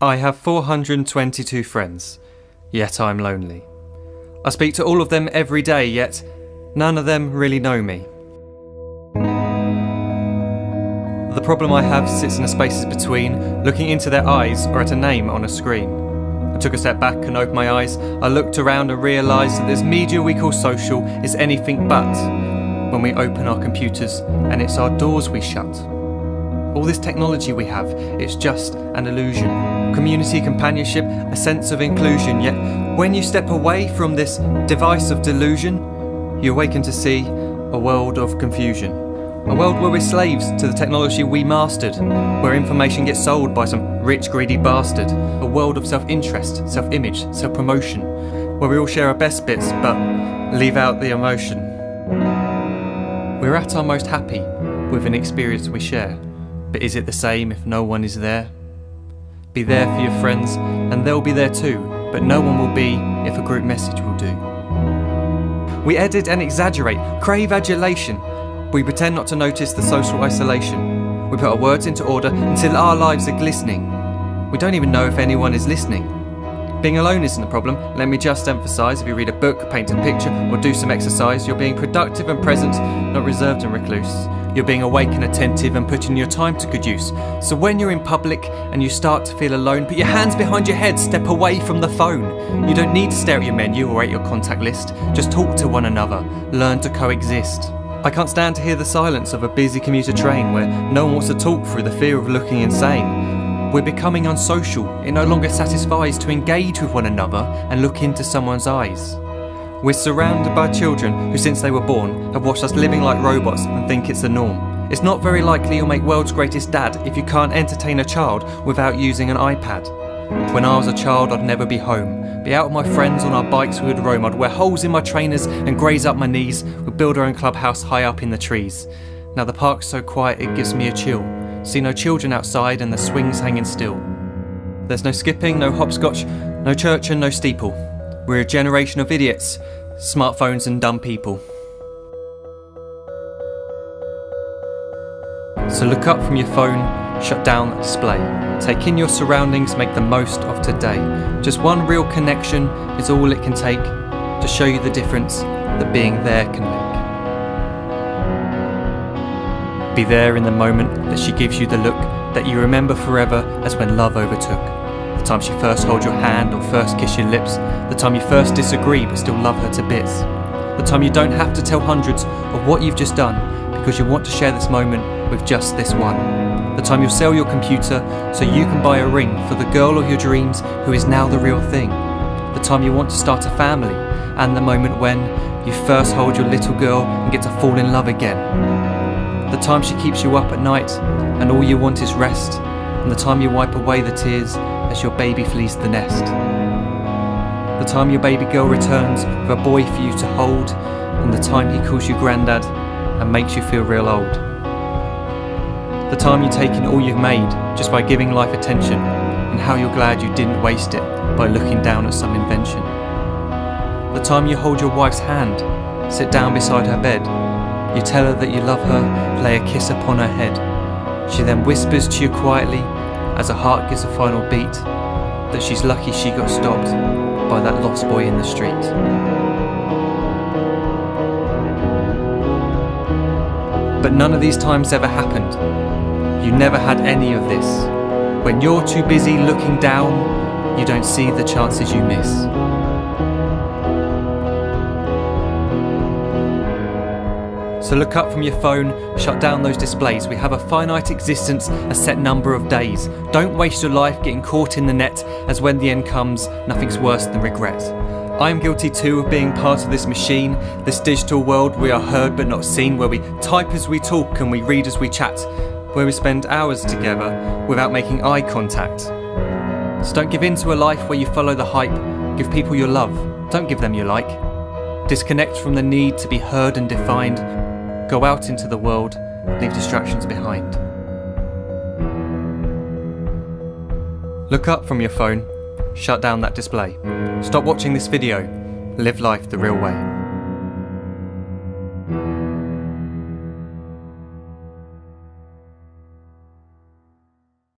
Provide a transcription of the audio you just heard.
I have 422 friends, yet I'm lonely. I speak to all of them every day, yet none of them really know me. The problem I have sits in the spaces between looking into their eyes or at a name on a screen. I took a step back and opened my eyes. I looked around and realised that this media we call social is anything but when we open our computers and it's our doors we shut. All this technology we have, it's just an illusion. Community, companionship, a sense of inclusion. Yet when you step away from this device of delusion, you awaken to see a world of confusion. A world where we're slaves to the technology we mastered, where information gets sold by some rich, greedy bastard. A world of self-interest, self-image, self-promotion, where we all share our best bits but leave out the emotion. We're at our most happy with an experience we share. But is it the same if no one is there? Be there for your friends and they'll be there too, but no one will be if a group message will do. We edit and exaggerate, crave adulation. We pretend not to notice the social isolation. We put our words into order until our lives are glistening. We don't even know if anyone is listening. Being alone isn't a problem, let me just emphasise. If you read a book, paint a picture or do some exercise, you're being productive and present, not reserved and recluse. You're being awake and attentive and putting your time to good use. So when you're in public and you start to feel alone, put your hands behind your head, step away from the phone. You don't need to stare at your menu or at your contact list. Just talk to one another, learn to coexist. I can't stand to hear the silence of a busy commuter train where no one wants to talk through the fear of looking insane. We're becoming unsocial. It no longer satisfies to engage with one another and look into someone's eyes. We're surrounded by children who since they were born have watched us living like robots and think it's the norm. It's not very likely you'll make world's greatest dad if you can't entertain a child without using an iPad. When I was a child I'd never be home. Be out with my friends on our bikes we would roam. I'd wear holes in my trainers and graze up my knees. We'd build our own clubhouse high up in the trees. Now the park's so quiet it gives me a chill. See no children outside and the swings hanging still. There's no skipping, no hopscotch, no church and no steeple. We're a generation of idiots, smartphones and dumb people. So look up from your phone, shut down the display. Take in your surroundings, make the most of today. Just one real connection is all it can take to show you the difference that being there can make. Be there in the moment that she gives you the look that you remember forever as when love overtook. The time she first holds your hand or first kiss your lips. The time you first disagree but still love her to bits. The time you don't have to tell hundreds of what you've just done because you want to share this moment with just this one. The time you'll sell your computer so you can buy a ring for the girl of your dreams who is now the real thing. The time you want to start a family and the moment when you first hold your little girl and get to fall in love again. The time she keeps you up at night and all you want is rest. And the time you wipe away the tears as your baby flees the nest. The time your baby girl returns with a boy for you to hold, and the time he calls you granddad and makes you feel real old. The time you take in all you've made just by giving life attention, and how you're glad you didn't waste it by looking down at some invention. The time you hold your wife's hand, sit down beside her bed, you tell her that you love her, lay a kiss upon her head. She then whispers to you quietly as her heart gives a final beat that she's lucky she got stopped by that lost boy in the street. But none of these times ever happened. You never had any of this. When you're too busy looking down, you don't see the chances you miss. So look up from your phone, shut down those displays. We have a finite existence, a set number of days. Don't waste your life getting caught in the net, as when the end comes, nothing's worse than regret. I am guilty too of being part of this machine, this digital world we are heard but not seen, where we type as we talk and we read as we chat, where we spend hours together without making eye contact. So don't give in to a life where you follow the hype. Give people your love, don't give them your like. Disconnect from the need to be heard and defined. Go out into the world, leave distractions behind. Look up from your phone, shut down that display. Stop watching this video, live life the real way.